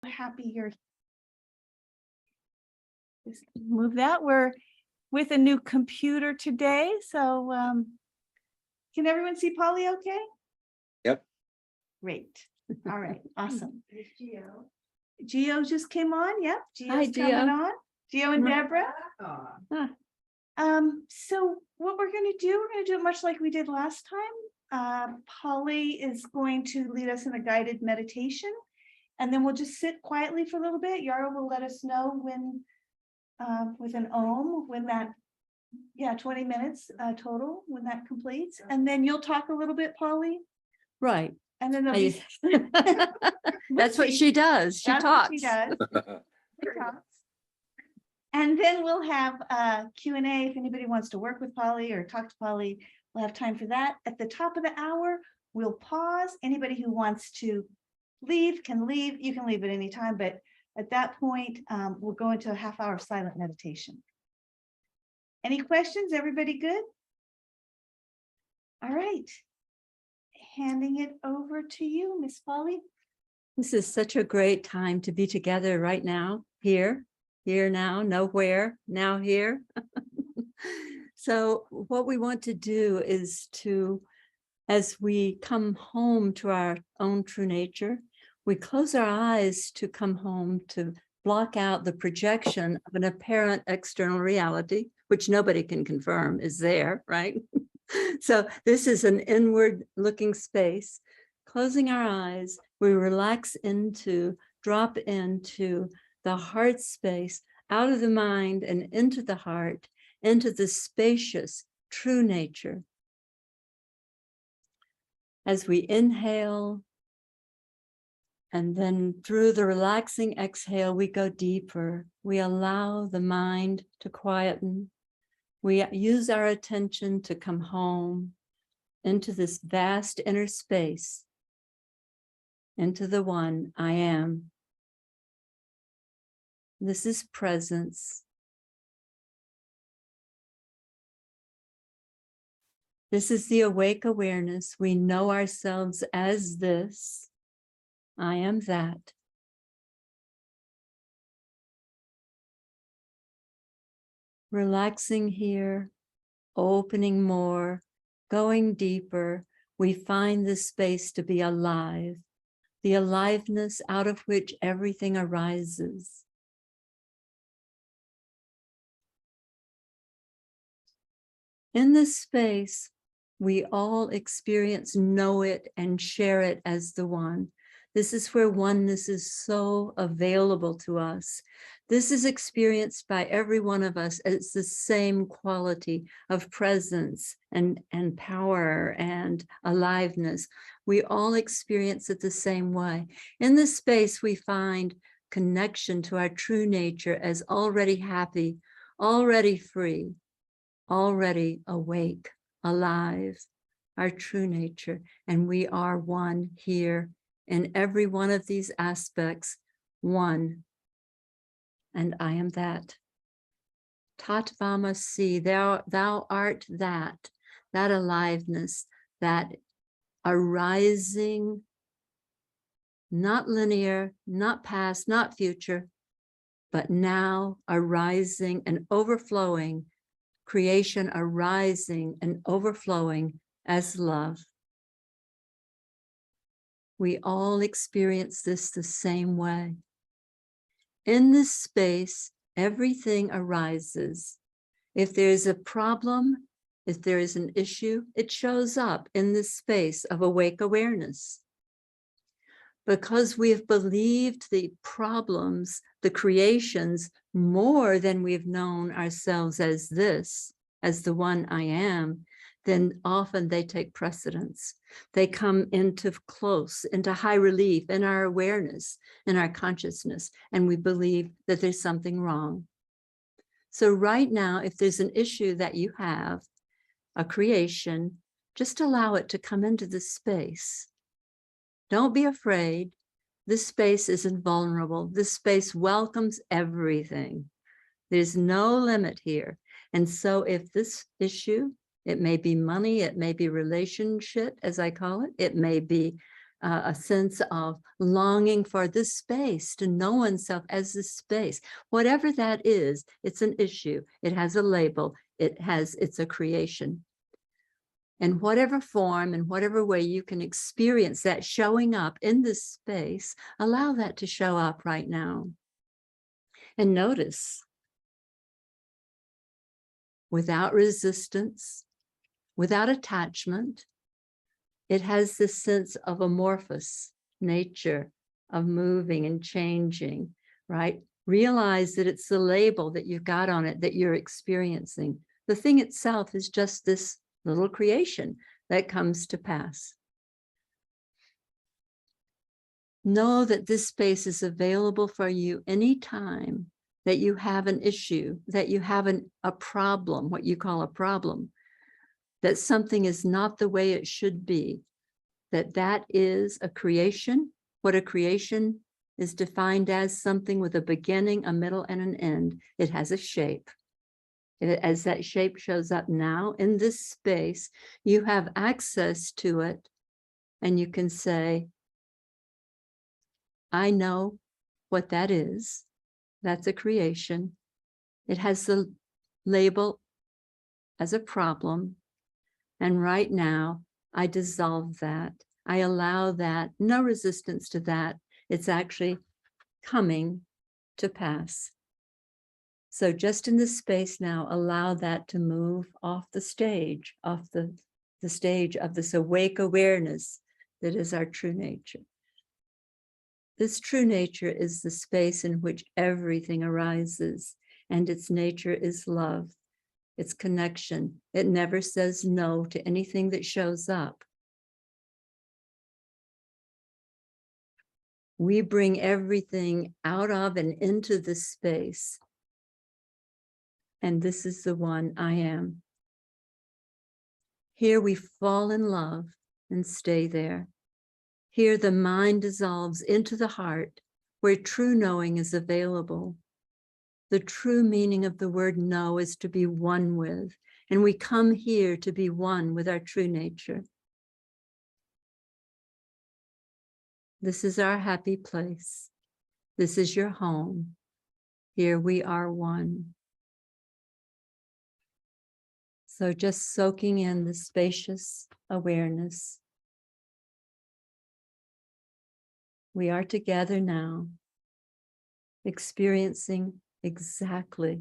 Happy you're just move that. We're with a new computer today, so can everyone see Polly okay? Yep. Great. All right, awesome. Geo just came on. Yep, Geo's Gio. coming on. Geo and Deborah. So what we're going to do it much like we did last time. Polly is going to lead us in a guided meditation, and then we'll just sit quietly for a little bit. Yara will let us know when, with an Om, when that, 20 minutes total, when that completes. And then you'll talk a little bit, Polly. Right. And then there'll be... That's what she does. She That's talks. what she does. She talks. And then we'll have Q&A if anybody wants to work with Polly or talk to Polly. We'll have time for that. At the top of the hour, we'll pause. Anybody who wants to leave can leave. You can leave at any time, but at that point, we'll go into a half-hour of silent meditation. Any questions? Everybody good? All right. Handing it over to you, Miss Polly. This is such a great time to be together right now, here now, nowhere, now here. So what we want to do is to, as we come home to our own true nature, we close our eyes to come home, to block out the projection of an apparent external reality, which nobody can confirm is there, right? So this is an inward looking space. Closing our eyes, we relax into, drop into the heart space, out of the mind and into the heart, into the spacious true nature. As we inhale, and then through the relaxing exhale, we go deeper. We allow the mind to quieten. We use our attention to come home into this vast inner space, into the one I am. This is presence. This is the awake awareness. We know ourselves as this. I am that. Relaxing here, opening more, going deeper, we find this space to be alive, the aliveness out of which everything arises. In this space, we all experience, know it, and share it as the one. This is where oneness is so available to us. This is experienced by every one of us as the same quality of presence and power and aliveness. We all experience it the same way. In this space, we find connection to our true nature as already happy, already free, already awake, alive, our true nature. And we are one here in every one of these aspects, one. And I am that. Tatvamasi, thou art that aliveness, that arising, not linear, not past, not future, but now arising and overflowing, creation arising and overflowing as love. We all experience this the same way. In this space, everything arises. If there's a problem, if there is an issue, it shows up in this space of awake awareness. Because we have believed the problems, the creations, more than we've known ourselves as this, as the one I am, then often they take precedence. They come into high relief in our awareness, in our consciousness, and we believe that there's something wrong. So right now, if there's an issue that you have, a creation, just allow it to come into this space. Don't be afraid. This space is invulnerable. This space welcomes everything. There's no limit here. And so if this issue, it may be money, it may be relationship, as I call it. It may be a sense of longing for this space, to know oneself as this space. Whatever that is, it's an issue. It has a label. It's a creation. In whatever form and whatever way you can experience that showing up in this space, allow that to show up right now. And notice, without resistance, without attachment, it has this sense of amorphous nature, of moving and changing, right? Realize that it's the label that you've got on it that you're experiencing. The thing itself is just this little creation that comes to pass. Know that this space is available for you anytime that you have an issue, that you have a problem, what you call a problem, that something is not the way it should be, that is a creation. What a creation is defined as something with a beginning, a middle, and an end. It has a shape. As that shape shows up now in this space, you have access to it, and you can say, I know what that is. That's a creation. It has the label as a problem. And right now, I dissolve that. I allow that, no resistance to that. It's actually coming to pass. So just in this space now, allow that to move off the stage, off the stage of this awake awareness that is our true nature. This true nature is the space in which everything arises, and its nature is love. It's connection. It never says no to anything that shows up. We bring everything out of and into this space. And this is the one I am. Here we fall in love and stay there. Here the mind dissolves into the heart where true knowing is available. The true meaning of the word know is to be one with, and we come here to be one with our true nature. This is our happy place. This is your home. Here we are one. So just soaking in the spacious awareness. We are together now, experiencing exactly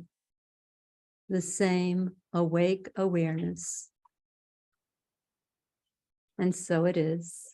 the same awake awareness. And so it is.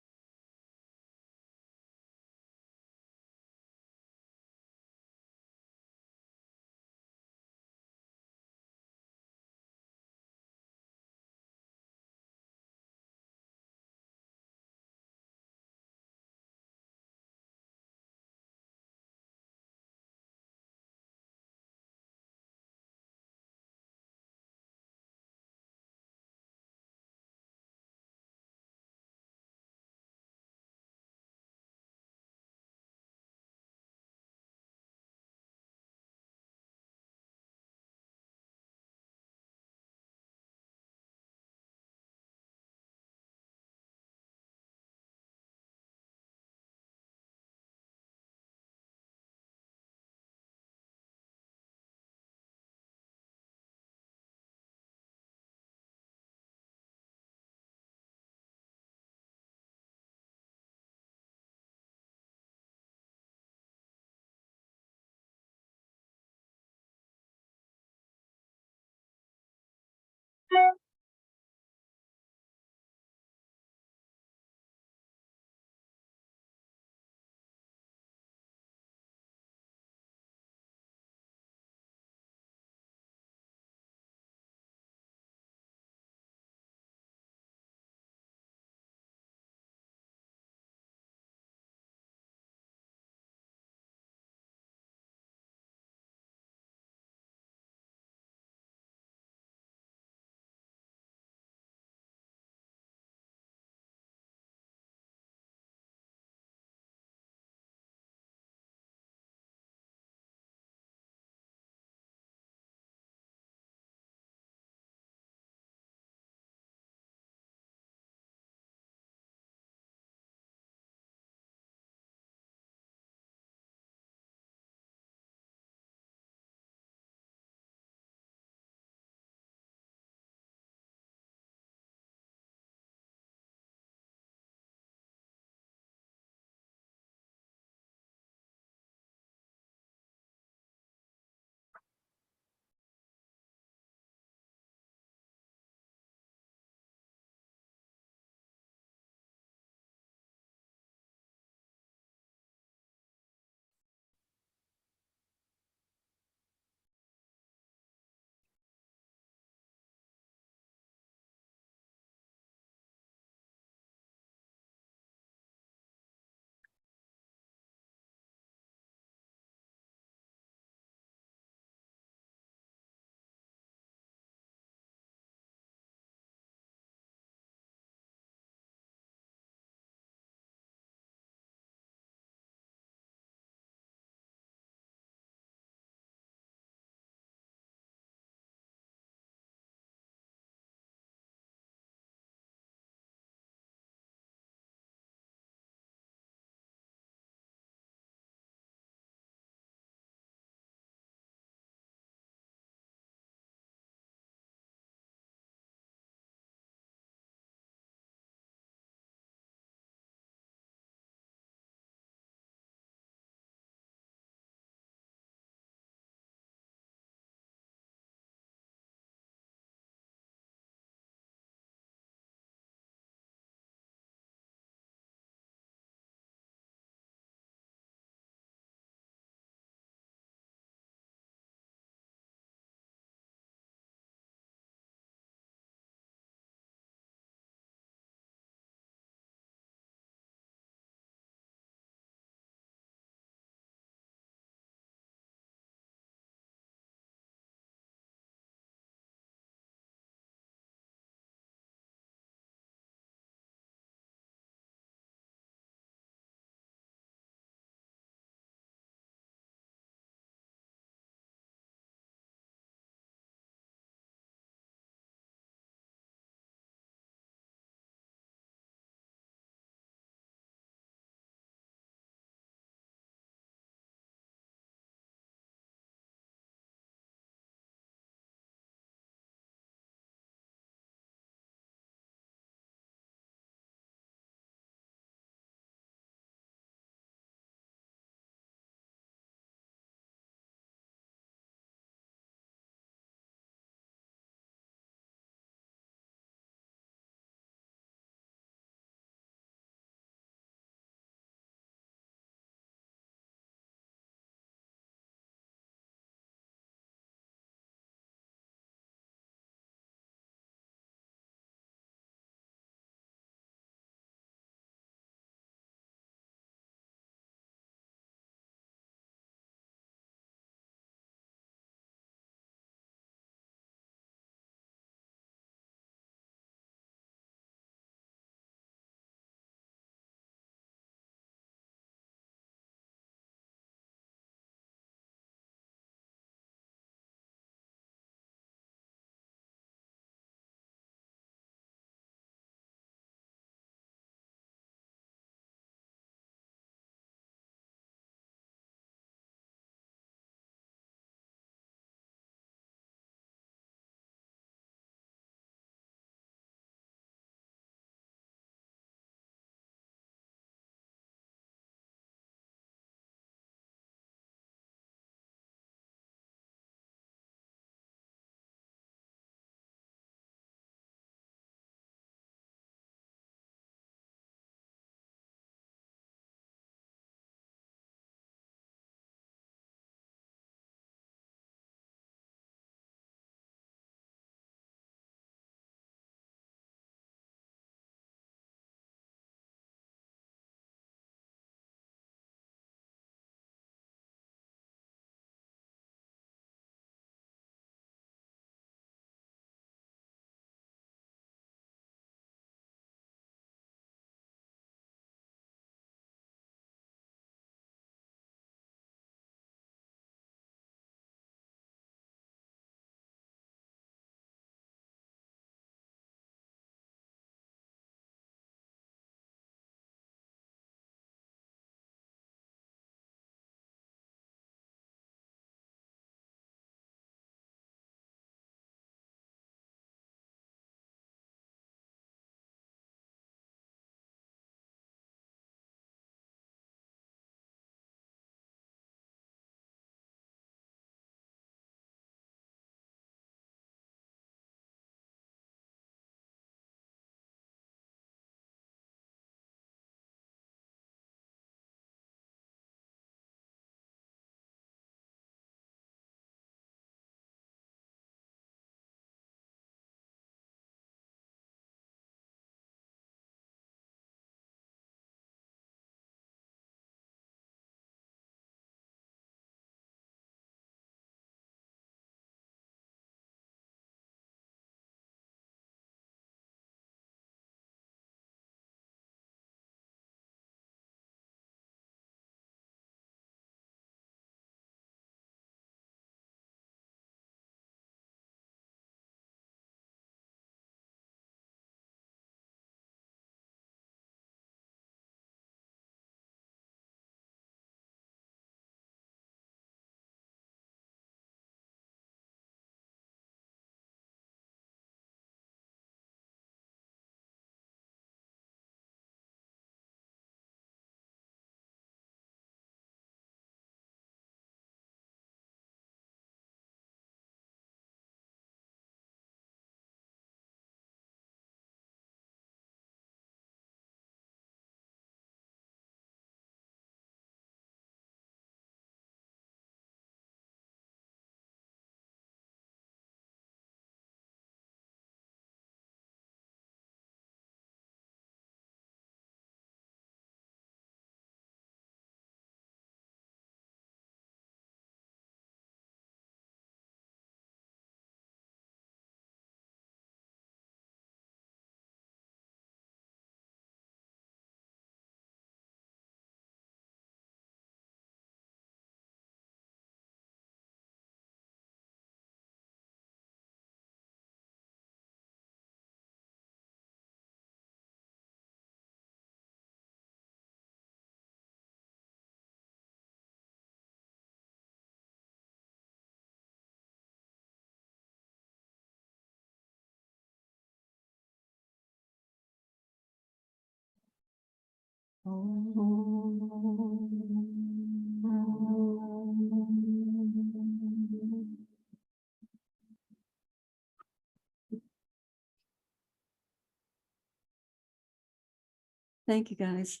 Thank you, guys.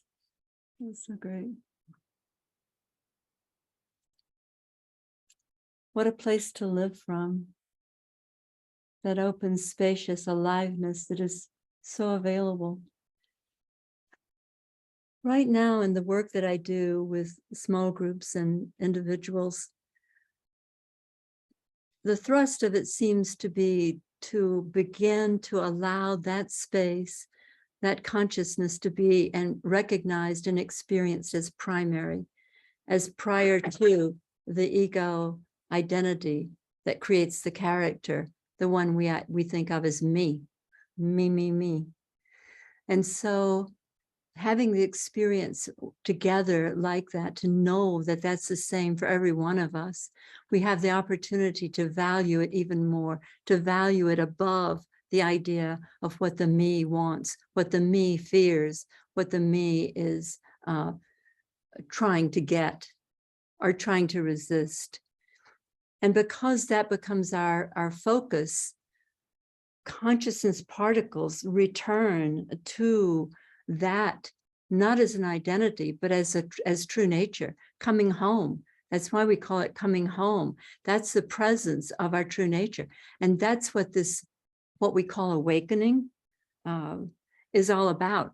That was so great. What a place to live from. That open, spacious aliveness that is so available. Right now, in the work that I do with small groups and individuals, the thrust of it seems to be to begin to allow that space, that consciousness to be and recognized and experienced as primary, as prior to the ego identity that creates the character, the one we think of as me. And so having the experience together like that, to know that that's the same for every one of us, we have the opportunity to value it even more, to value it above the idea of what the me wants, what the me fears, what the me is trying to get or trying to resist. And because that becomes our focus, consciousness particles return to that, not as an identity, but as true nature, coming home. That's why we call it coming home. That's the presence of our true nature. And that's what we call awakening is all about.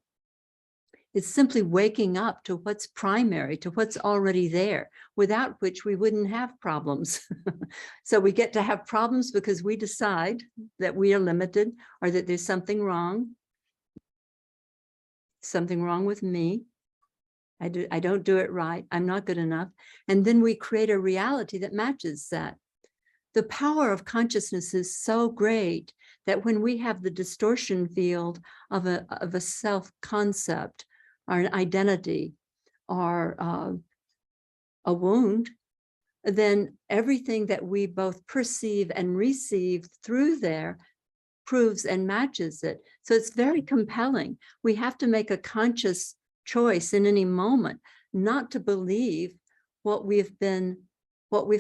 It's simply waking up to what's primary, to what's already there, without which we wouldn't have problems. So we get to have problems because we decide that we are limited or that there's something wrong with me. I don't do it right. I'm not good enough. And then we create a reality that matches that. The power of consciousness is so great that when we have the distortion field of a self-concept or an identity or a wound, then everything that we both perceive and receive through there proves and matches it. So it's very compelling. We have to make a conscious choice in any moment not to believe what we've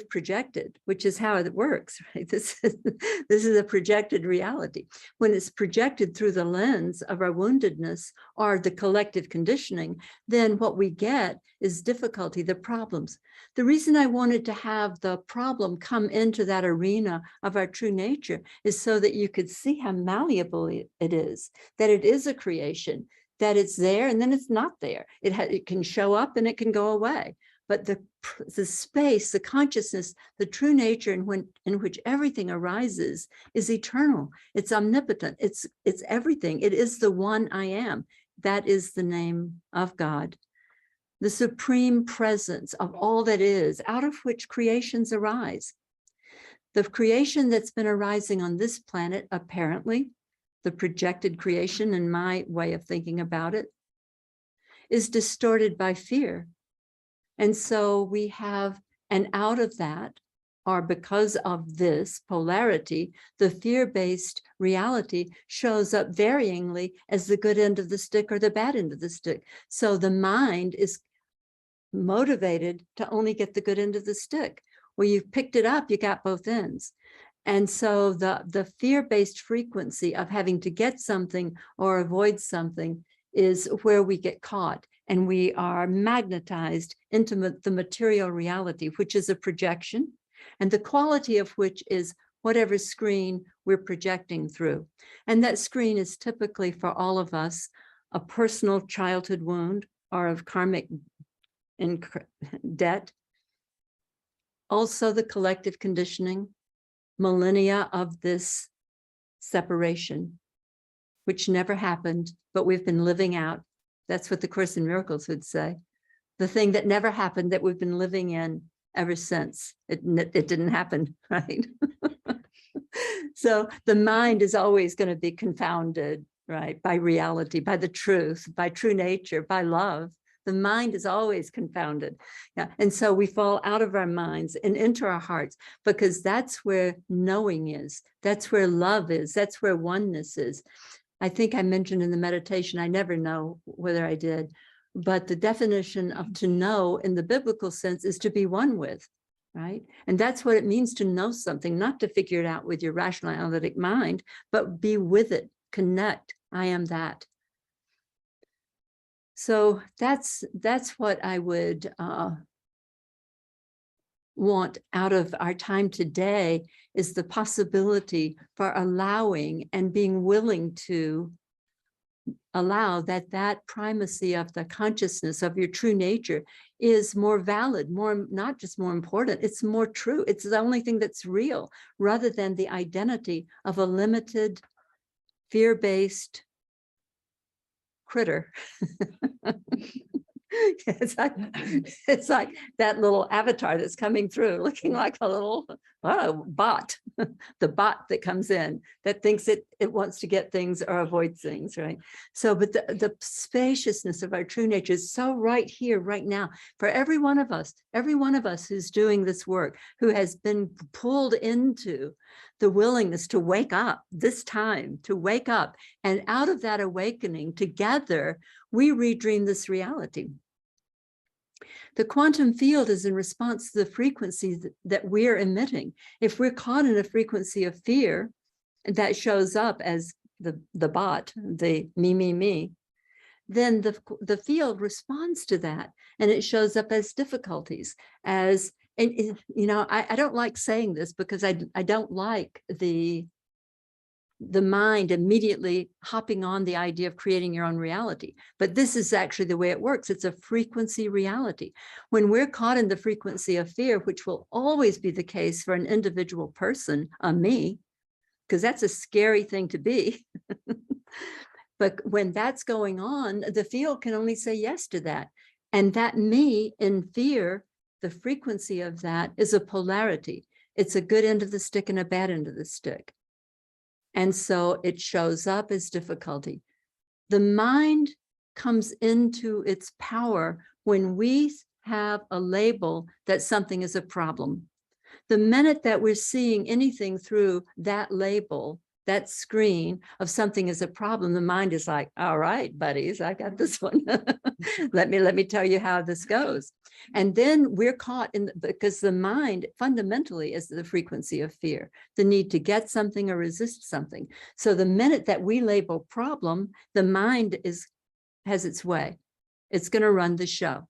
projected, which is how it works, right? This is a projected reality. When it's projected through the lens of our woundedness or the collective conditioning, then what we get is difficulty, the problems. The reason I wanted to have the problem come into that arena of our true nature is so that you could see how malleable it is, that it is a creation, that it's there and then it's not there. It can show up and it can go away. But the space, the consciousness, the true nature in which everything arises is eternal. It's omnipotent. It's everything. It is the one I am. That is the name of God. The supreme presence of all that is, out of which creations arise. The creation that's been arising on this planet, apparently, the projected creation in my way of thinking about it, is distorted by fear. And so we have, and out of that, or because of this polarity, the fear-based reality shows up varyingly as the good end of the stick or the bad end of the stick. So the mind is motivated to only get the good end of the stick. Where you've picked it up, you got both ends. And so the fear-based frequency of having to get something or avoid something is where we get caught, and we are magnetized into the material reality, which is a projection, and the quality of which is whatever screen we're projecting through. And that screen is typically, for all of us, a personal childhood wound or of karmic debt. Also the collective conditioning, millennia of this separation, which never happened, but we've been living out. That's what the Course in Miracles would say. The thing that never happened that we've been living in ever since. It didn't happen, right? So the mind is always going to be confounded, right, by reality, by the truth, by true nature, by love. The mind is always confounded. Yeah. And so we fall out of our minds and into our hearts, because that's where knowing is. That's where love is. That's where oneness is. I think I mentioned in the meditation, I never know whether I did, But the definition of to know in the biblical sense is to be one with, right? And that's what it means to know something, not to figure it out with your rational analytic mind, but be with it, connect. I am that. So that's what I would want out of our time today, is the possibility for allowing and being willing to allow that primacy of the consciousness of your true nature is more valid, more, not just more important, it's more true. It's the only thing that's real, rather than the identity of a limited, fear-based critter. It's like that little avatar that's coming through, looking like a little bot, the bot that comes in that thinks it wants to get things or avoid things, right? So, but the spaciousness of our true nature is so right here, right now, for every one of us who's doing this work, who has been pulled into the willingness to wake up this time, to wake up. And out of that awakening, together, we redream this reality. The quantum field is in response to the frequencies that we're emitting. If we're caught in a frequency of fear, that shows up as the bot, the me, then the field responds to that, and it shows up as difficulties, as, and you know, I don't like saying this because I don't like the mind immediately hopping on the idea of creating your own reality. But this is actually the way it works. It's a frequency reality. When we're caught in the frequency of fear, which will always be the case for an individual person, a me, because that's a scary thing to be. But when that's going on, the field can only say yes to that. And that me in fear, the frequency of that is a polarity. It's a good end of the stick and a bad end of the stick. And so it shows up as difficulty. The mind comes into its power when we have a label that something is a problem. The minute that we're seeing anything through that label, that screen of something is a problem, the mind is like, all right, buddies, I got this one. let me tell you how this goes. And then we're caught in, because the mind fundamentally is the frequency of fear, the need to get something or resist something. So the minute that we label problem, the mind has its way. It's going to run the show.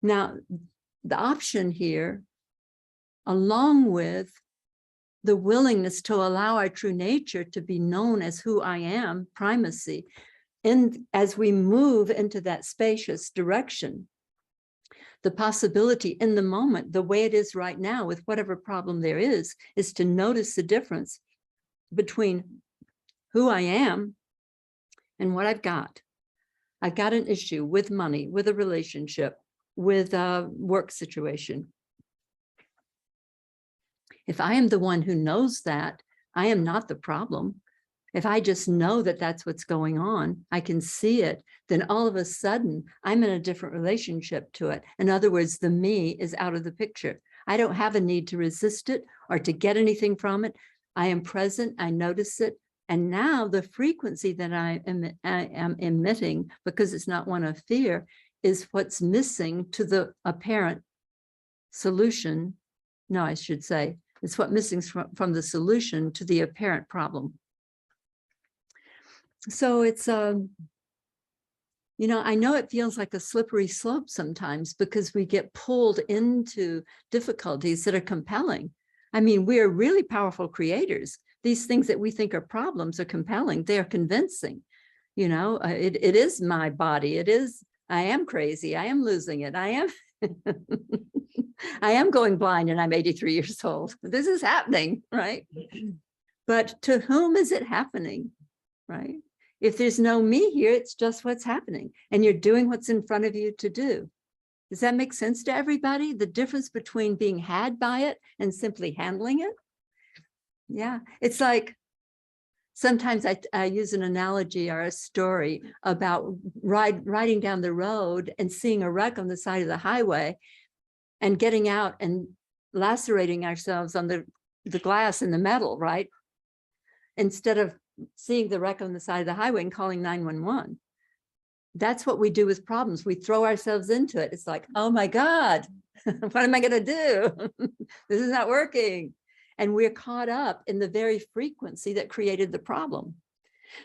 Now, the option here, along with the willingness to allow our true nature to be known as who I am, primacy, and as we move into that spacious direction, the possibility in the moment, the way it is right now with whatever problem there is to notice the difference between who I am and what I've got. I've got an issue with money, with a relationship, with a work situation. If I am the one who knows that, I am not the problem. If I just know that that's what's going on, I can see it, then all of a sudden I'm in a different relationship to it. In other words, the me is out of the picture. I don't have a need to resist it or to get anything from it. I am present, I notice it. And now the frequency that I am emitting, because it's not one of fear, is what's missing to the apparent solution. No, I should say, it's what missing from the solution to the apparent problem. So it's, you know, I know it feels like a slippery slope sometimes because we get pulled into difficulties that are compelling. I mean, we are really powerful creators. These things that we think are problems are compelling. They are convincing. You know, it is my body. It is, I am crazy. I am losing it. I am. I am going blind and I'm 83 years old. This is happening, right? But to whom is it happening, right? If there's no me here, it's just what's happening. And you're doing what's in front of you to do. Does that make sense to everybody? The difference between being had by it and simply handling it? Yeah, it's like, sometimes I use an analogy or a story about riding down the road and seeing a wreck on the side of the highway and getting out and lacerating ourselves on the glass and the metal, right? Instead of seeing the wreck on the side of the highway and calling 911. that's what we do with problems. We throw ourselves into it. It's like, oh my God, what am I going to do? This is not working. And we're caught up in the very frequency that created the problem.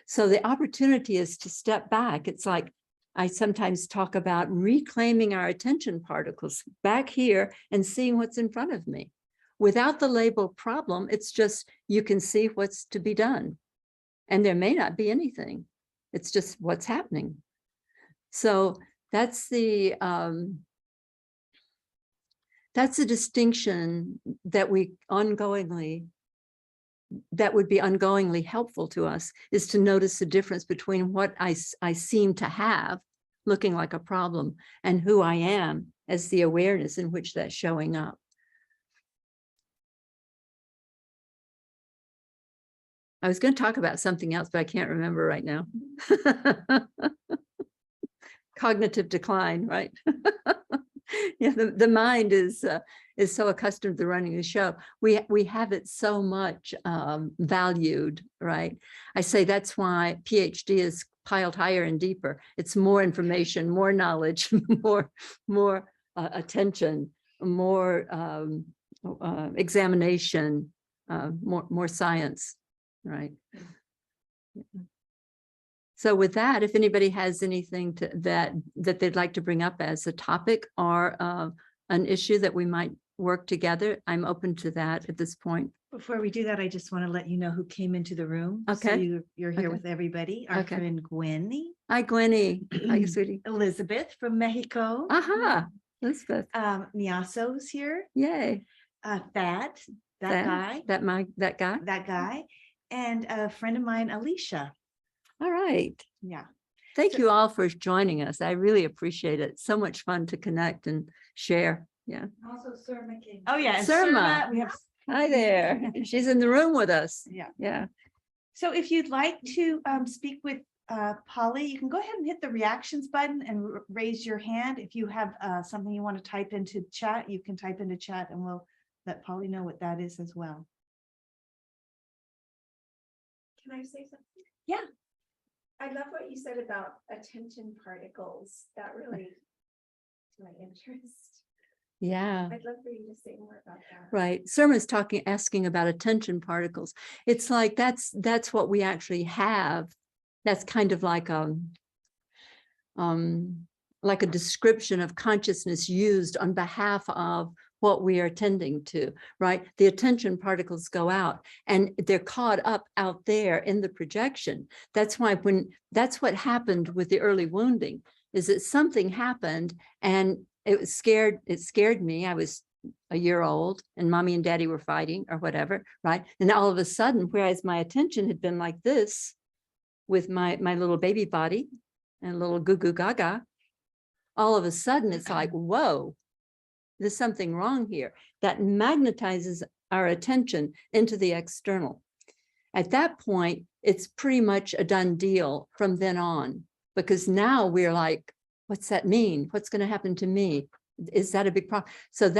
So the opportunity is to step back. It's like, I sometimes talk about reclaiming our attention particles back here and seeing what's in front of me. Without the label problem, it's just, you can see what's to be done. And there may not be anything. It's just what's happening. So that's the distinction that we that would be ongoingly helpful to us, is to notice the difference between what I seem to have looking like a problem and who I am as the awareness in which that's showing up. I was going to talk about something else, but I can't remember right now. Cognitive decline, right? Yeah, the mind is so accustomed to running the show. We have it so much valued, right? I say that's why PhD is piled higher and deeper. It's more information, more knowledge, more attention, more examination, more science, right? So with that, if anybody has anything that they'd like to bring up as a topic or an issue that we might work together, I'm open to that at this point. Before we do that, I just want to let you know who came into the room. Okay. So you're here with everybody. Our Okay. friend Gwenny. Hi, Gwenny. Hi, sweetie. Elizabeth from Mexico. Aha, Elizabeth. Nyaso's here. Yay. That guy. That guy. That guy. And a friend of mine, Alicia. All right. Yeah. Thank you all for joining us. I really appreciate it. So much fun to connect and share. Yeah. Also, Surma came. Oh yeah, and Surma. We have. Hi there. She's in the room with us. Yeah. Yeah. So if you'd like to speak with Pali, you can go ahead and hit the reactions button and raise your hand. If you have something you want to type into chat, you can type into chat and we'll let Pali know what that is as well. Can I say something? Yeah. I love what you said about attention particles. That really is my interest. Yeah. I'd love for you to say more about that. Right. Surma's asking about attention particles. It's like that's what we actually have. That's kind of like a description of consciousness used on behalf of what we are tending to, right? The attention particles go out and they're caught up out there in the projection. That's why that's what happened with the early wounding, is that something happened and it scared me. I was a year old and mommy and daddy were fighting or whatever, right? And all of a sudden, whereas my attention had been like this with my little baby body and little goo goo gaga, all of a sudden it's like, whoa, there's something wrong here. That magnetizes our attention into the external. At that point, it's pretty much a done deal from then on, because now we're like, what's that mean? What's going to happen to me? Is that a big problem? So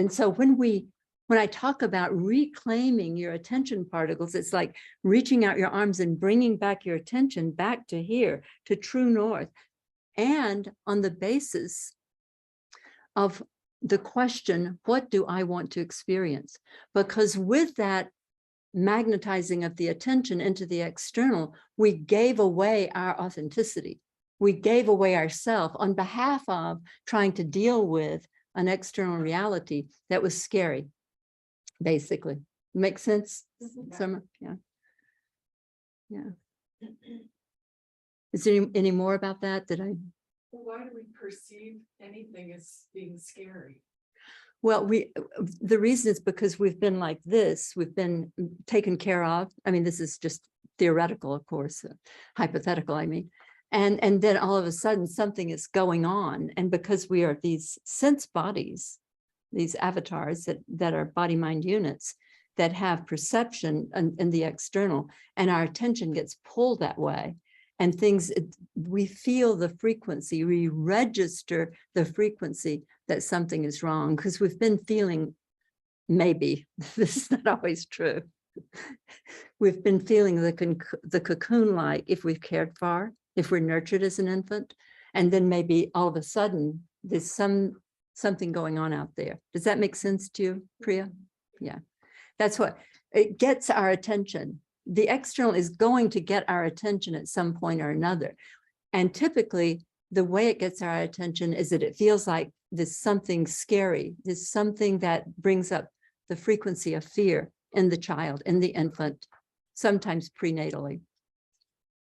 so when I talk about reclaiming your attention particles, it's like reaching out your arms and bringing back your attention back to here, to true north, and on the basis of the question, what do I want to experience? Because with that magnetizing of the attention into the external, we gave away our authenticity. We gave away ourselves on behalf of trying to deal with an external reality that was scary, basically. Make sense? Summer? Yeah. Yeah. Is there any more about that Why do we perceive anything as being scary? Well, the reason is because we've been like this, we've been taken care of. I mean, this is just theoretical, of course, hypothetical, I mean. And then all of a sudden something is going on. And because we are these sense bodies, these avatars that are body-mind units that have perception in the external, and our attention gets pulled that way. And we feel the frequency, we register the frequency that something is wrong, because we've been feeling, maybe, this is not always true. We've been feeling the cocoon-like, if we've cared for, if we're nurtured as an infant, and then maybe all of a sudden there's something going on out there. Does that make sense to you, Priya? Yeah, that's what it gets our attention. The external is going to get our attention at some point or another. And typically the way it gets our attention is that it feels like there's something scary. There's something that brings up the frequency of fear in the child, in the infant, sometimes prenatally.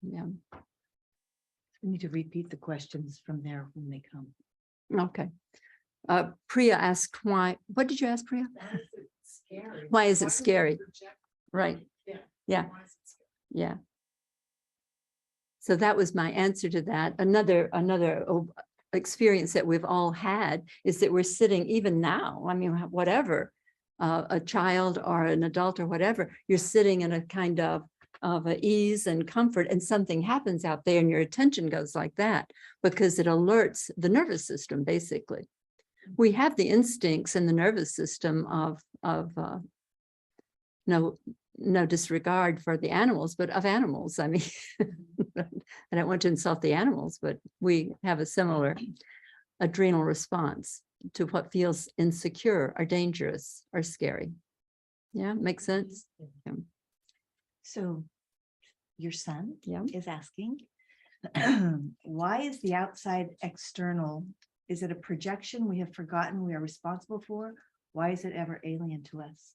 Yeah. We need to repeat the questions from there when they come. Okay. Priya asked why. What did you ask, Priya? Why is it scary? Why is it Why do we scary? project- Right. Yeah. Yeah. Why is it scary? Yeah. So that was my answer to that. Another experience that we've all had is that we're sitting even now, I mean, whatever, a child or an adult or whatever, you're sitting in a kind of a ease and comfort, and something happens out there and your attention goes like that because it alerts the nervous system, basically. We have the instincts in the nervous system of no disregard for the animals, but of animals. I mean, I don't want to insult the animals, but we have a similar adrenal response to what feels insecure or dangerous or scary. Yeah, makes sense? Yeah. So your son Yeah. is asking, why is the outside external? Is it a projection we have forgotten we are responsible for? Why is it ever alien to us?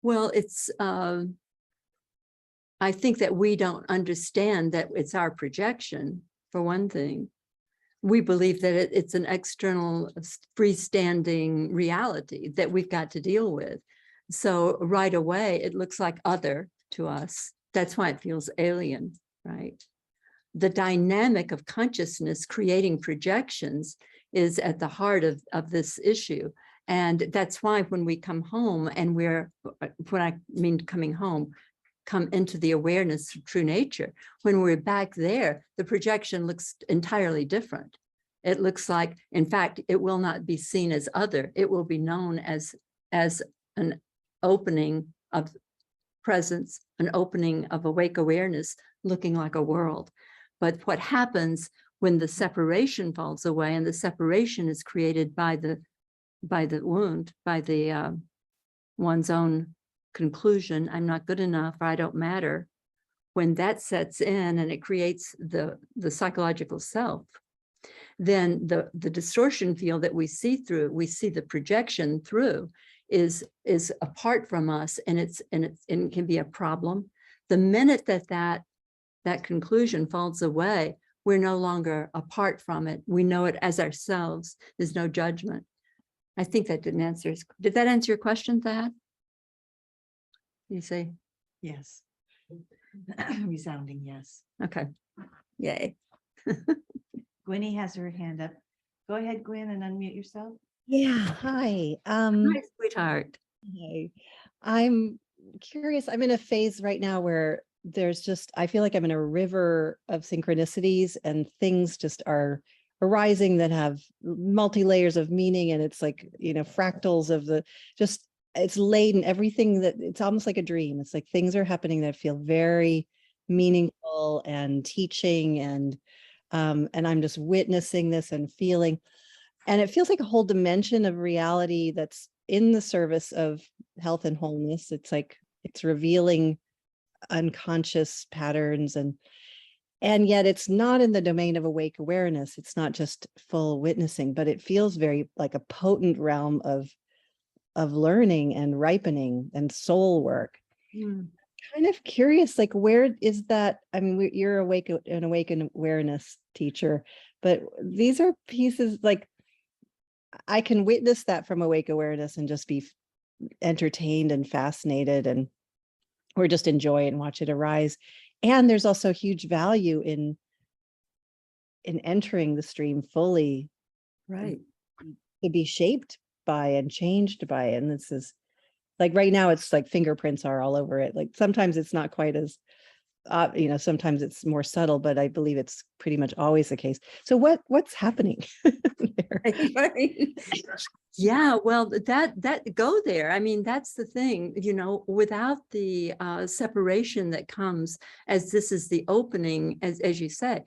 Well, it's, I think that we don't understand that it's our projection, for one thing. We believe that it's an external freestanding reality that we've got to deal with. So right away, it looks like other to us. That's why it feels alien, right? The dynamic of consciousness creating projections is at the heart of this issue. And that's why when we come home and when I mean coming home, come into the awareness of true nature, when we're back there, the projection looks entirely different. It looks like, in fact, it will not be seen as other. It will be known as an opening of presence, an opening of awake awareness, looking like a world. But what happens when the separation falls away, and the separation is created by the wound, by the one's own conclusion, I'm not good enough, or I don't matter. When that sets in and it creates the psychological self, then the distortion field that we see through, we see the projection through, is apart from us, and it can be a problem. The minute that conclusion falls away, we're no longer apart from it. We know it as ourselves. There's no judgment. I think that didn't answer. Did that answer your question, Thad? You say, Yes. Resounding yes. okay, yay. Gwenny has her hand up. Go ahead, Gwen, and unmute yourself. Yeah, hi. Hi, sweetheart. Hi. I'm curious. I'm in a phase right now where I feel like I'm in a river of synchronicities, and things just are arising that have multi-layers of meaning. And it's like, fractals of it's laden, everything that it's almost like a dream. It's like things are happening that feel very meaningful and teaching, and I'm just witnessing this and feeling. And it feels like a whole dimension of reality that's in the service of health and wholeness. It's like it's revealing unconscious patterns, and yet it's not in the domain of awake awareness. It's not just full witnessing, but it feels very like a potent realm of learning and ripening and soul work. Kind of curious, like, where is that? I mean, you're an awakened awareness teacher, but these are pieces like I can witness that from awake awareness and just be entertained and fascinated, or just enjoy it and watch it arise. And there's also huge value in entering the stream fully, Right. to be shaped by and changed by it. And this is like right now, it's like fingerprints are all over it. Like sometimes it's not quite as you know, sometimes it's more subtle, but I believe it's pretty much always the case. So what's happening there? Right. Yeah, well, that go there. I mean, that's the thing, you know, without the separation that comes as this is the opening, as you say,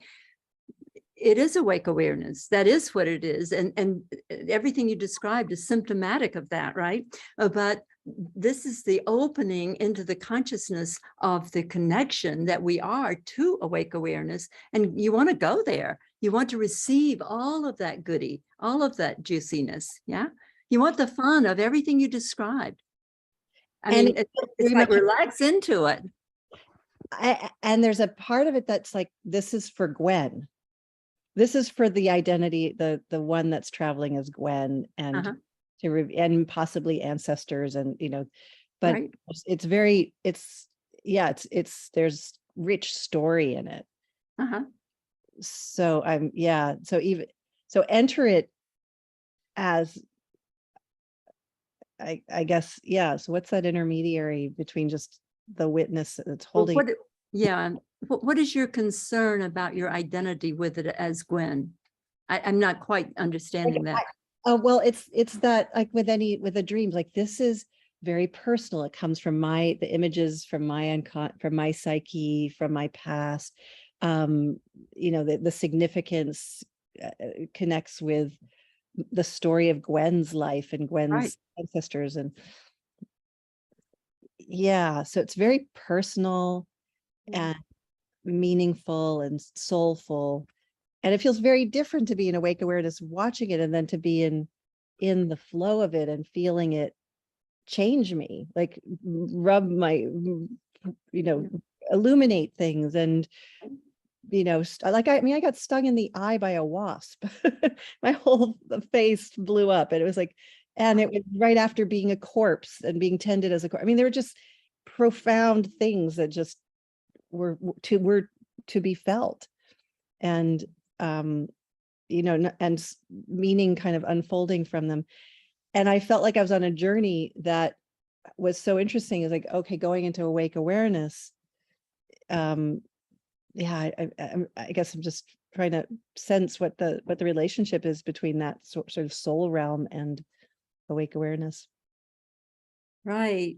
it is awake awareness. That is what it is. And everything you described is symptomatic of that, right? But this is the opening into the consciousness of the connection that we are to awake awareness. And you want to go there. You want to receive all of that goodie, all of that juiciness. Yeah. You want the fun of everything you described. I And mean, it's like relax into it. And there's a part of it that's like, this is for Gwen. This is for the identity, the one that's traveling as Gwen, and and possibly ancestors, and you know, but Right. it's there's rich story in it. So so enter it as I guess, yeah. So what's that intermediary between just the witness that's holding? What is your concern about your identity with it as Gwen? I'm not quite understanding that. Well, it's that, like with the dreams, like this is very personal. It comes from the images from from my psyche, from my past. You know, the significance connects with the story of Gwen's life and Gwen's ancestors, and yeah, so it's very personal and meaningful and soulful. And it feels very different to be in awake awareness watching it, and then to be in the flow of it and feeling it change me, like rub my, you know, illuminate things. And, you know, I got stung in the eye by a wasp. My whole face blew up, and it was like, and it was right after being a corpse and being tended as a corpse. I mean, there were just profound things that just were to be felt. And you know, and meaning kind of unfolding from them. And I felt like I was on a journey that was so interesting. It's like, okay, going into awake awareness. Yeah, I guess I'm just trying to sense what the relationship is between that sort of soul realm and awake awareness. Right.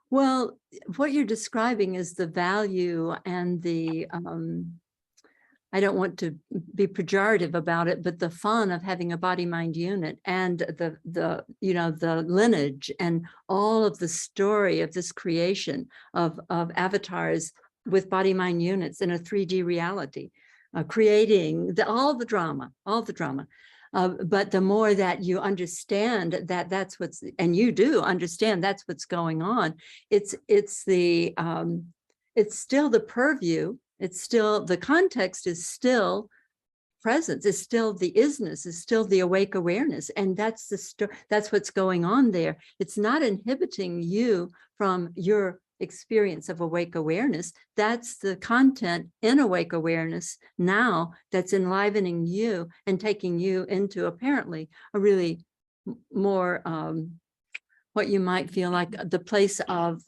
Well, what you're describing is the value and the I don't want to be pejorative about it, but the fun of having a body-mind unit, and the you know, the lineage and all of the story of this creation of avatars with body-mind units in a 3D reality, creating all the drama. But the more that you understand that that's what's, and you do understand that's what's going on, it's still the purview. It's still, the context is still presence, is still the isness, is still the awake awareness. And that's that's what's going on there. It's not inhibiting you from your experience of awake awareness. That's the content in awake awareness now that's enlivening you and taking you into apparently a really more what you might feel like the place of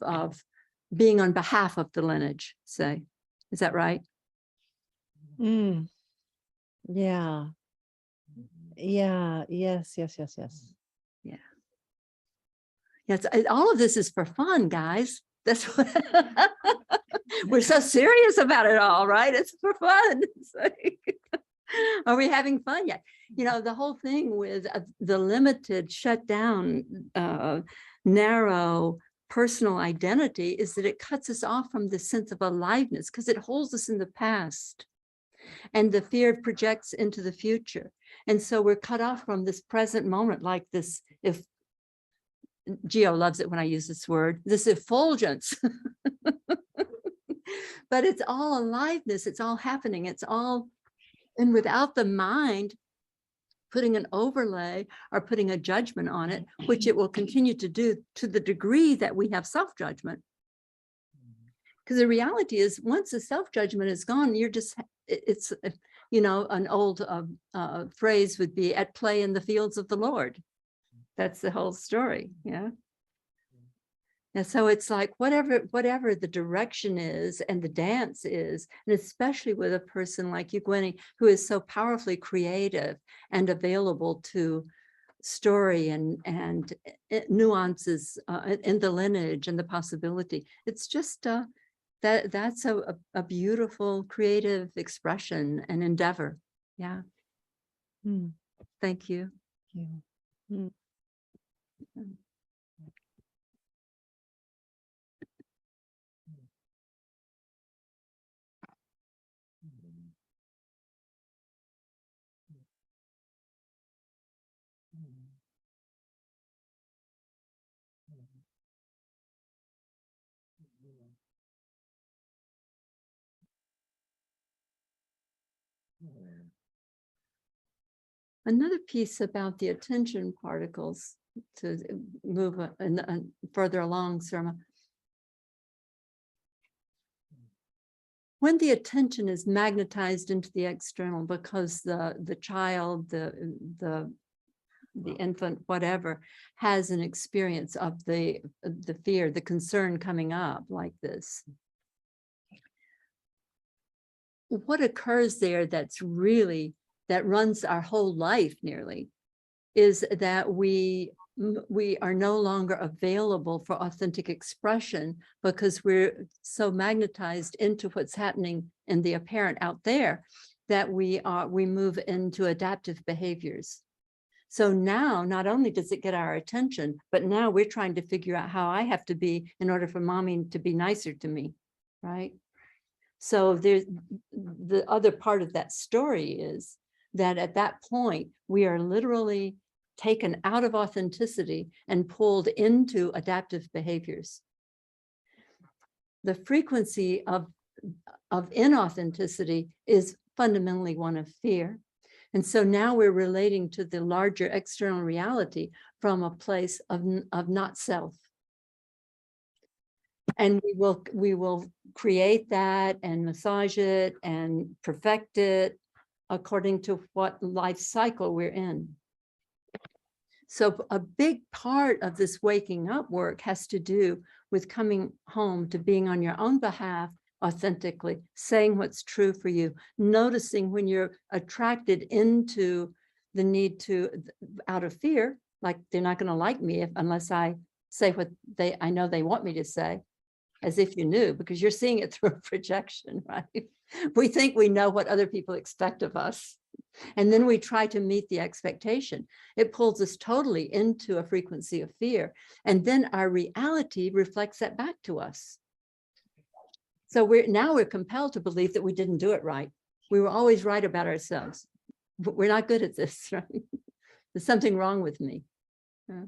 being on behalf of the lineage, say. Is that right? Yeah. Yeah. Yes. Yeah. Yes. All of this is for fun, guys. That's what we're so serious about it all, right? It's for fun. It's like, are we having fun yet? You know, the whole thing with the limited, shut down, narrow personal identity is that it cuts us off from the sense of aliveness, because it holds us in the past, and the fear projects into the future. And so we're cut off from this present moment, like this, if Geo loves it when I use this word, this effulgence. But it's all aliveness, it's all happening, it's all, and without the mind putting an overlay or putting a judgment on it, which it will continue to do to the degree that we have self-judgment. Because the reality is, once the self-judgment is gone, you're just, it's, you know, an old phrase would be at play in the fields of the Lord. That's the whole story. Yeah. And so it's like whatever the direction is and the dance is, and especially with a person like you, Gwenny, who is so powerfully creative and available to story and nuances in the lineage and the possibility. It's just that's a beautiful creative expression and endeavor. Yeah. Thank you. Another piece about the attention particles to move further along, Surma. When the attention is magnetized into the external because the child, the infant, whatever, has an experience of the fear, the concern coming up like this. What occurs there that runs our whole life nearly is that we are no longer available for authentic expression because we're so magnetized into what's happening in the apparent out there that we move into adaptive behaviors. So now not only does it get our attention, but now we're trying to figure out how I have to be in order for mommy to be nicer to me, right? So there's the other part of that story is that at that point, we are literally taken out of authenticity and pulled into adaptive behaviors. The frequency of inauthenticity is fundamentally one of fear. And so now we're relating to the larger external reality from a place of not self. And we will create that and massage it and perfect it according to what life cycle we're in. So a big part of this waking up work has to do with coming home to being on your own behalf authentically, saying what's true for you, noticing when you're attracted into the need to, out of fear, like they're not going to like me unless I say what I know they want me to say, as if you knew, because you're seeing it through a projection, right? We think we know what other people expect of us. And then we try to meet the expectation. It pulls us totally into a frequency of fear. And then our reality reflects that back to us. So we're compelled to believe that we didn't do it right. We were always right about ourselves. But we're not good at this, right? There's something wrong with me. Yeah.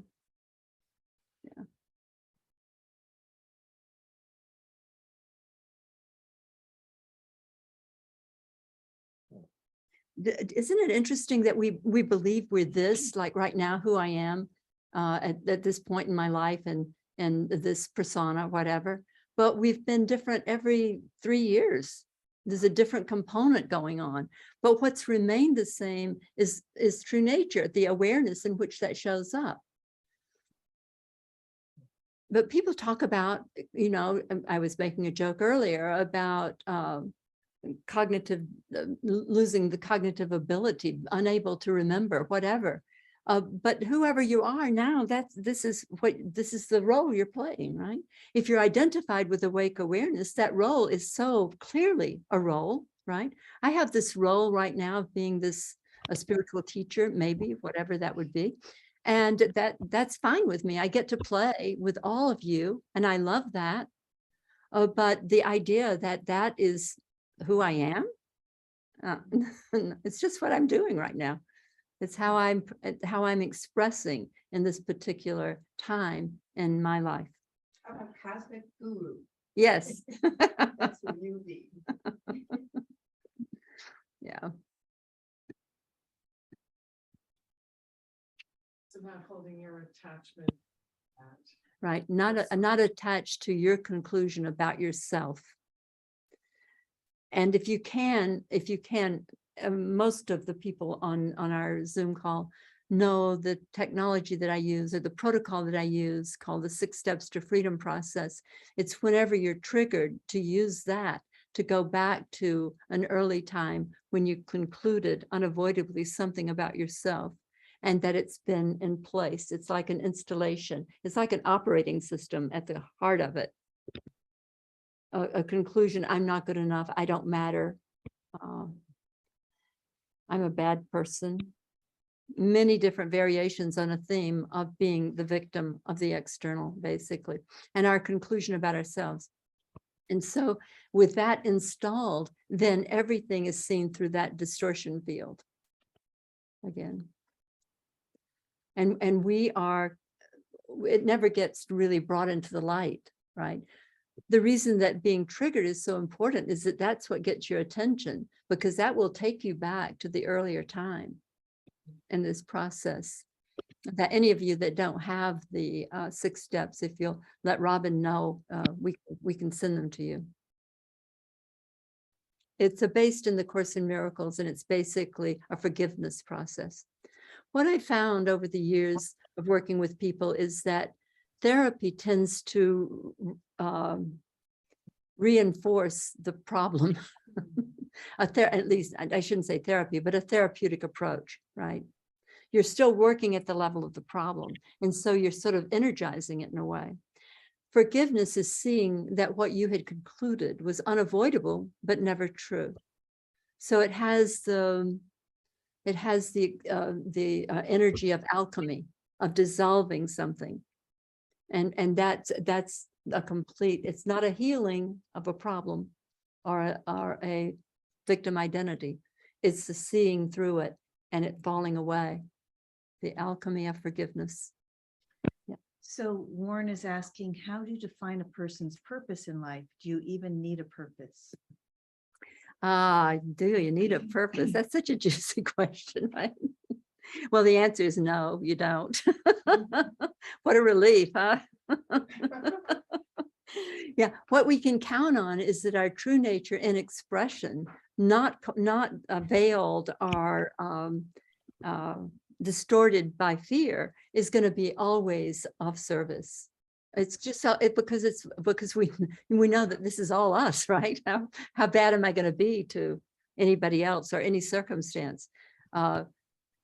Isn't it interesting that we believe we're this, like right now, who I am at this point in my life and this persona, whatever, but we've been different every 3 years. There's a different component going on, but what's remained the same is true nature, the awareness in which that shows up. But people talk about, you know, I was making a joke earlier about losing the cognitive ability, unable to remember, whatever. But whoever you are now, this is the role you're playing, right? If you're identified with awake awareness, that role is so clearly a role, right? I have this role right now of being a spiritual teacher, maybe, whatever that would be. And that's fine with me. I get to play with all of you, and I love that. But the idea that is who I am, it's just what I'm doing right now. It's how I'm expressing in this particular time in my life. I'm a cosmic guru. Yes. That's what you need. Yeah. It's about holding your attachment at. Right. Not attached to your conclusion about yourself. And if you can, most of the people on our Zoom call know the technology that I use or the protocol that I use called the 6 Steps to Freedom process. It's whenever you're triggered to use that, to go back to an early time when you concluded unavoidably something about yourself and that it's been in place. It's like an installation. It's like an operating system at the heart of it. A conclusion, I'm not good enough, I don't matter. I'm a bad person. Many different variations on a theme of being the victim of the external, basically, and our conclusion about ourselves. And so with that installed, then everything is seen through that distortion field again. And we are, it never gets really brought into the light, right? The reason that being triggered is so important is that that's what gets your attention, because that will take you back to the earlier time in this process. That any of you that don't have the 6 steps, if you'll let Robin know, we can send them to you. It's based in the Course in Miracles, and it's basically a forgiveness process. What I found over the years of working with people is that therapy tends to reinforce the problem. At least, I shouldn't say therapy, but a therapeutic approach, right? You're still working at the level of the problem. And so you're sort of energizing it in a way. Forgiveness is seeing that what you had concluded was unavoidable, but never true. So it has the energy of alchemy, of dissolving something. And that's a complete, it's not a healing of a problem or a victim identity. It's the seeing through it and it falling away. The alchemy of forgiveness. Yeah. So Warren is asking, how do you define a person's purpose in life? Do you even need a purpose? Do you need a purpose? That's such a juicy question, right? Well, the answer is no, you don't. What a relief, huh? Yeah, what we can count on is that our true nature in expression, not veiled or distorted by fear, is going to be always of service. It's just because we know that this is all us, right? How bad am I going to be to anybody else or any circumstance?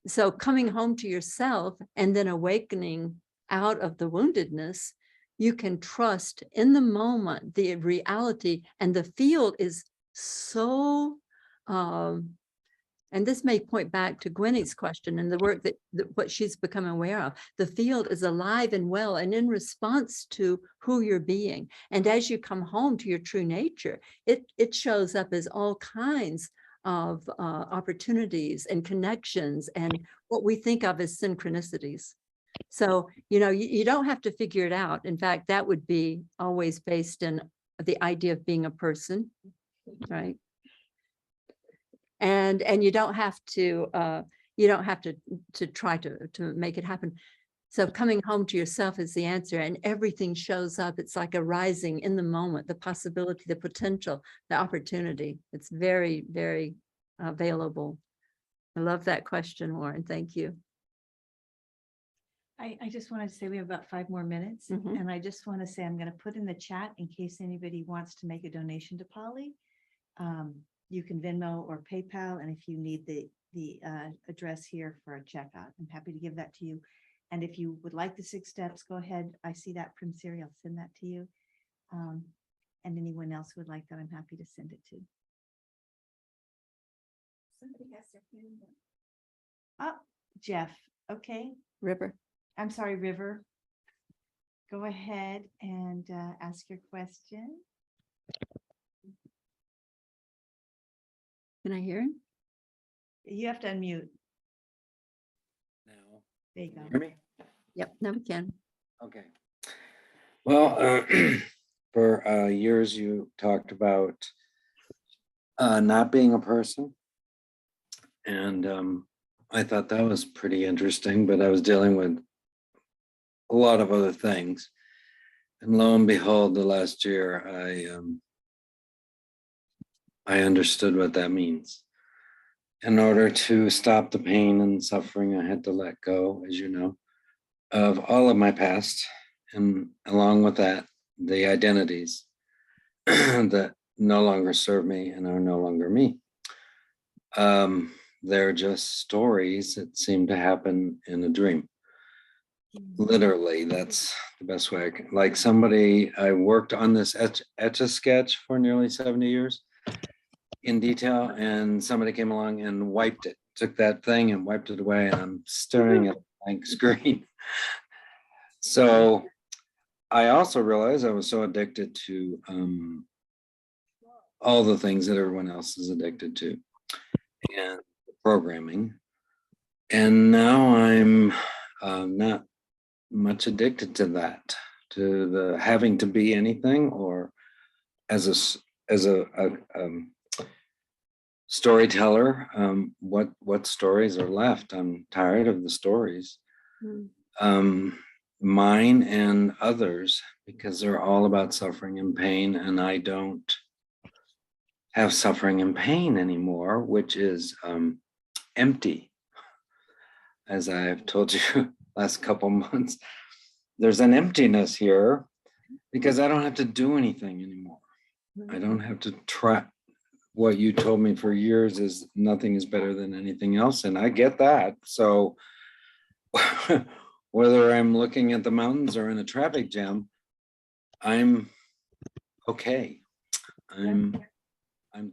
So coming home to yourself and then awakening out of the woundedness, you can trust in the moment, the reality, and the field is so, and this may point back to Gwenny's question and the work that what she's become aware of. The field is alive and well and in response to who you're being. And as you come home to your true nature, it shows up as all kinds of opportunities and connections and what we think of as synchronicities. So, you don't have to figure it out. In fact, that would be always based in the idea of being a person, right? And you don't have to try to make it happen. So coming home to yourself is the answer, and everything shows up. It's like a rising in the moment, the possibility, the potential, the opportunity. It's very, very available. I love that question, Warren. Thank you. I just wanted to say we have about 5 more minutes. Mhm. And I just want to say, I'm going to put in the chat in case anybody wants to make a donation to Pali. You can Venmo or PayPal. And if you need the address here for a checkout, I'm happy to give that to you. And if you would like the 6 steps, go ahead. I see that from Siri. I'll send that to you. And anyone else who would like that, I'm happy to send it to. Somebody has their hand up. Oh, Jeff. Okay. River. I'm sorry, River. Go ahead and ask your question. Can I hear him? You have to unmute. Now, There you can you go. hear me? Yep, now we can. Okay. Well, for years you talked about not being a person. And I thought that was pretty interesting, but I was dealing with a lot of other things. And lo and behold, the last year, I understood what that means. in order to stop the pain and suffering, I had to let go, as you know, of all of my past. And along with that, the identities that no longer serve me and are no longer me. They're just stories that seem to happen in a dream. Literally, that's the best way I can. Like somebody, I worked on this etch-a-sketch for nearly 70 years in detail, and somebody came along and wiped it, took that thing and wiped it away, and I'm staring at a blank screen. So I also realized I was so addicted to all the things that everyone else is addicted to and programming. And now I'm not much addicted to that, to the having to be anything, or as a storyteller, what stories are left? I'm tired of the stories, mine and others, because they're all about suffering and pain, and I don't have suffering and pain anymore, which is empty. As I've told you last couple months, there's an emptiness here because I don't have to do anything anymore. I don't have to try. What you told me for years is nothing is better than anything else, and I get that. So whether I'm looking at the mountains or in a traffic jam, I'm okay. I'm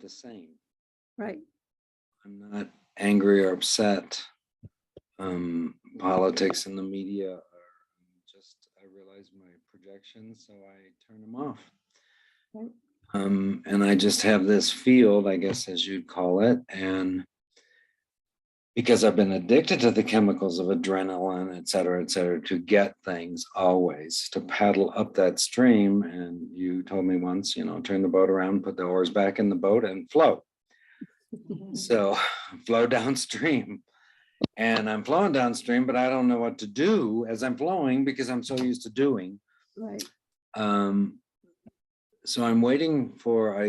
the same. Right. I'm not angry or upset. Politics and the media are just, I realize my projections, so I turn them off. Right. And I just have this field, I guess, as you'd call it. And because I've been addicted to the chemicals of adrenaline, et cetera, to get things always, to paddle up that stream. And you told me once, turn the boat around, put the oars back in the boat and float. So flow downstream. And I'm flowing downstream, but I don't know what to do as I'm flowing because I'm so used to doing. Right. So I'm waiting for,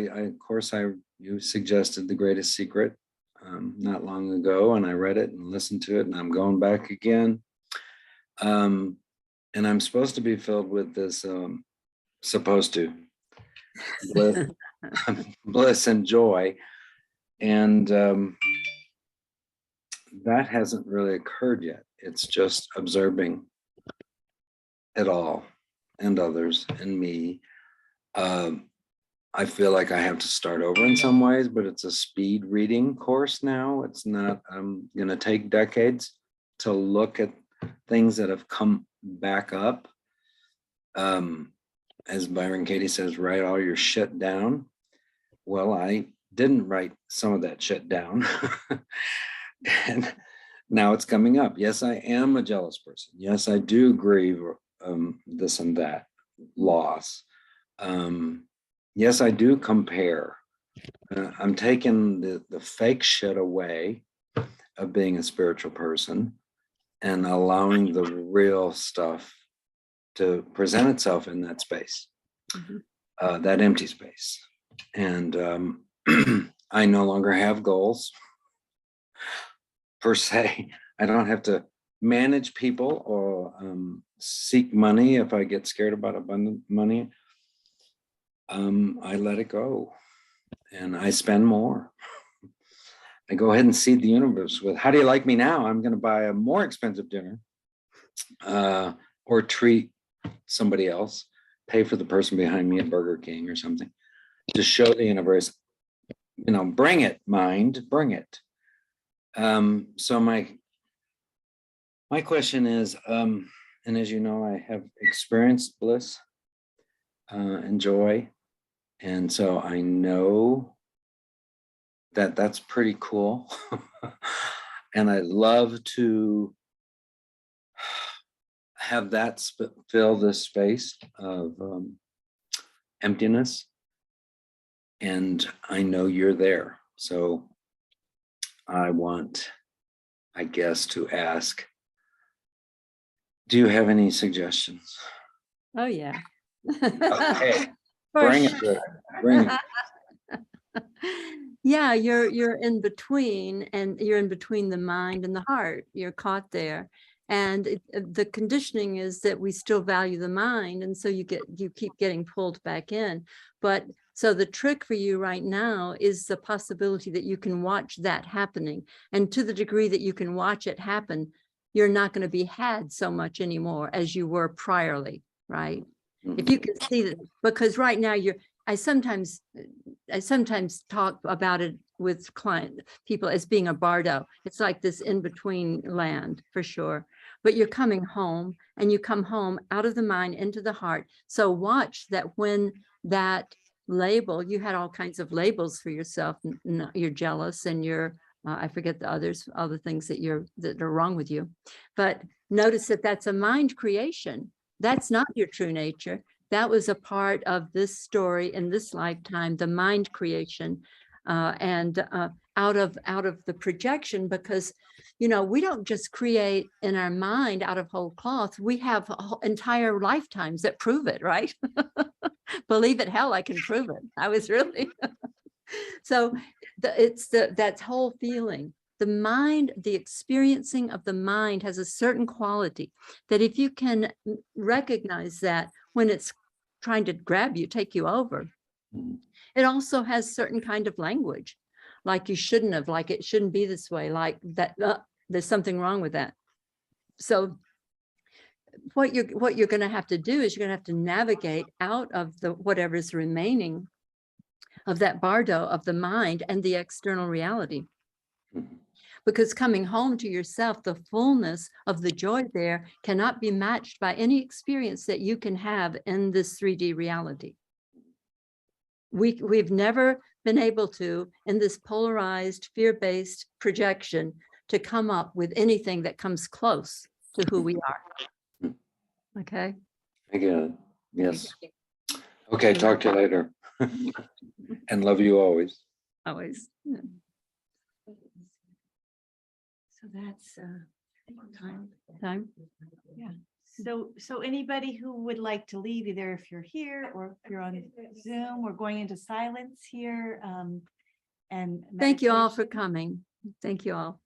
you suggested The Greatest Secret not long ago, and I read it and listened to it, and I'm going back again. And I'm supposed to be filled with this, bliss and joy. And that hasn't really occurred yet. It's just observing it all and others and me. I feel like I have to start over in some ways, but it's a speed reading course now. It's not going to take decades to look at things that have come back up. As Byron Katie says, write all your shit down. Well, I didn't write some of that shit down. And now it's coming up. Yes, I am a jealous person. Yes, I do grieve this and that loss. Yes, I do compare. I'm taking the fake shit away of being a spiritual person and allowing the real stuff to present itself in that space, that empty space. And I no longer have goals per se. I don't have to manage people or seek money if I get scared about abundant money. I let it go and I spend more. I go ahead and seed the universe with, how do you like me now? I'm going to buy a more expensive dinner or treat somebody else, pay for the person behind me at Burger King or something to show the universe, bring it, mind, bring it. So my question is, and as you know, I have experienced bliss and joy. And so I know that that's pretty cool. And I love to have that fill this space of emptiness. And I know you're there. So I want, I guess, to ask, do you have any suggestions? Oh, yeah. Okay. For Bring sure. it. Bring it. Yeah, you're in between, and you're in between the mind and the heart. You're caught there. And the conditioning is that we still value the mind, and so you keep getting pulled back in. But so the trick for you right now is the possibility that you can watch that happening. And to the degree that you can watch it happen, you're not going to be had so much anymore as you were priorly, right? If you can see that, because right now I sometimes talk about it with client people as being a bardo. It's like this in-between land for sure. But you're coming home, and you come home out of the mind into the heart. So watch that when that label, you had all kinds of labels for yourself. You're jealous, and you're I forget the other things that are wrong with you. But notice that that's a mind creation. That's not your true nature. That was a part of this story in this lifetime, the mind creation, and out of the projection, because we don't just create in our mind out of whole cloth. We have entire lifetimes that prove it, right? Believe it, hell, I can prove it. I was really so that whole feeling. The mind, the experiencing of the mind has a certain quality that if you can recognize that when it's trying to grab you, take you over, it also has certain kind of language, like you shouldn't have, like it shouldn't be this way, like that, there's something wrong with that. So what you're going to have to do is you're going to have to navigate out of the whatever's remaining of that bardo of the mind and the external reality. Because coming home to yourself, the fullness of the joy there cannot be matched by any experience that you can have in this 3D reality. We've never been able to, in this polarized, fear-based projection, to come up with anything that comes close to who we are. Okay? I get it. Yes. Okay, talk to you later. And love you always. Always. Yeah. So that's time. Yeah. So anybody who would like to leave, either if you're here or if you're on Zoom, we're going into silence here. And Thank you all for meditation. coming. Thank you all.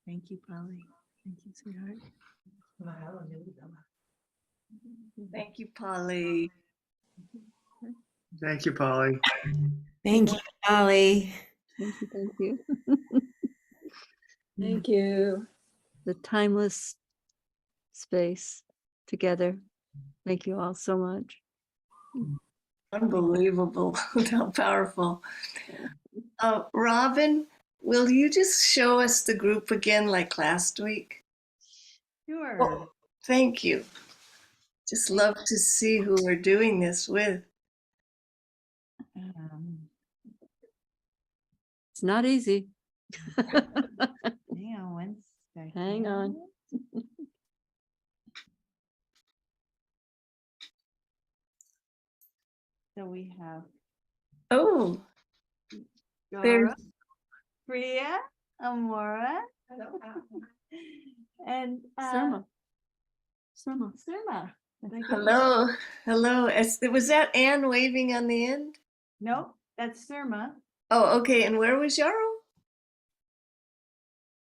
Thank you, Polly. Thank you, sweetheart. Thank you, Polly. Thank you, Polly. Thank you, Polly. Thank you, thank you. Thank you. The timeless space together. Thank you all so much. Unbelievable how powerful. Robin, will you just show us the group again like last week? Sure. Oh, thank you. Just love to see who we're doing this with. It's not easy. Hang on one second. Hang on. So we have Oh, Dora, there's Priya, Amora, and Surma. Surma. Surma. hello. Hello. Was that Anne waving on the end? Nope, that's Surma. Oh, okay. And where was Yarrow?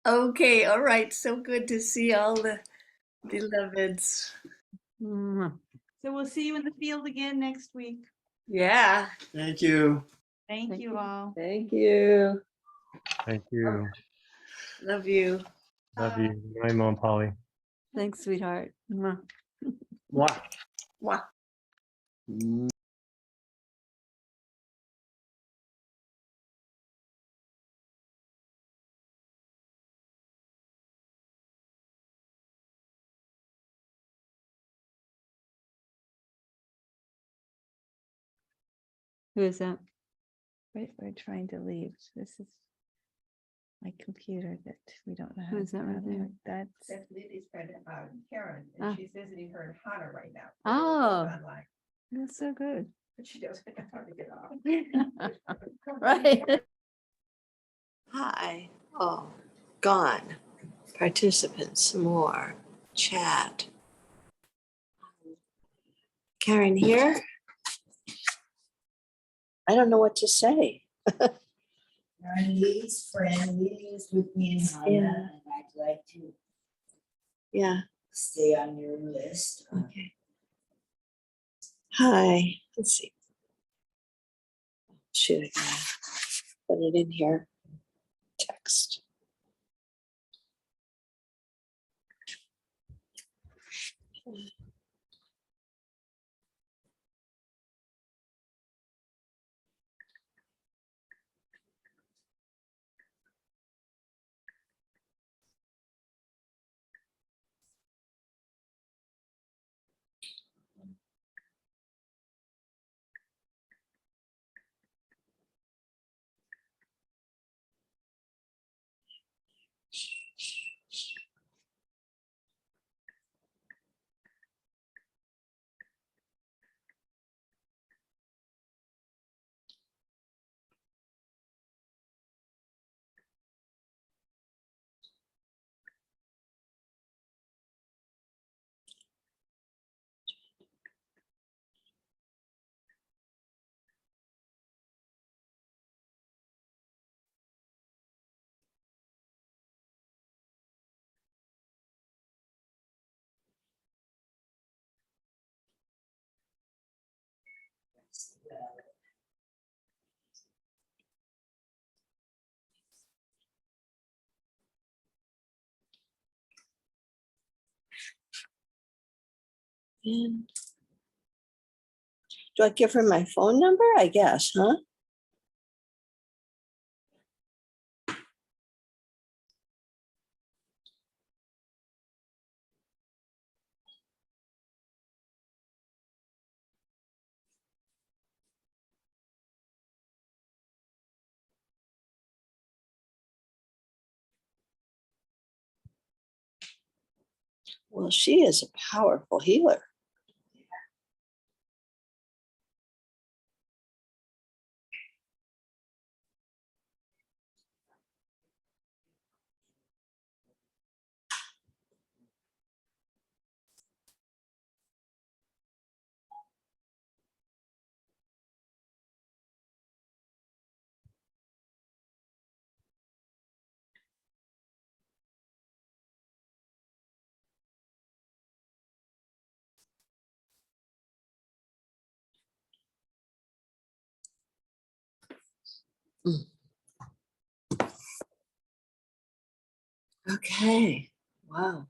Okay, all right. So good to see all the beloveds. Mwah. So we'll see you in the field again next week. Yeah. Thank you. Thank Thank you you. all. Thank you. Thank you. Love you. Love you. Good night, Mom Polly. Thanks, sweetheart. Mwah. Wow. Mwah. Who is that? We're trying to leave. This is my computer that we don't know how Who to. is that right there? That's That's Lily's friend, Karen, Ah. and she's visiting her in Hana right now. Oh. Online, That's so good. but she doesn't know how to get off. Right. Hi. Oh, gone. Participants, more. Chat. Karen here. I don't know what to say. I'm Lily's friend. Lily is with me in Hana, Yeah. and I'd like to Yeah. stay on your list. Okay. Hi. Let's see. Shoot, I gotta put it in here. Text. And do I give her my phone number? I guess, huh? Well, she is a powerful healer. Okay, wow.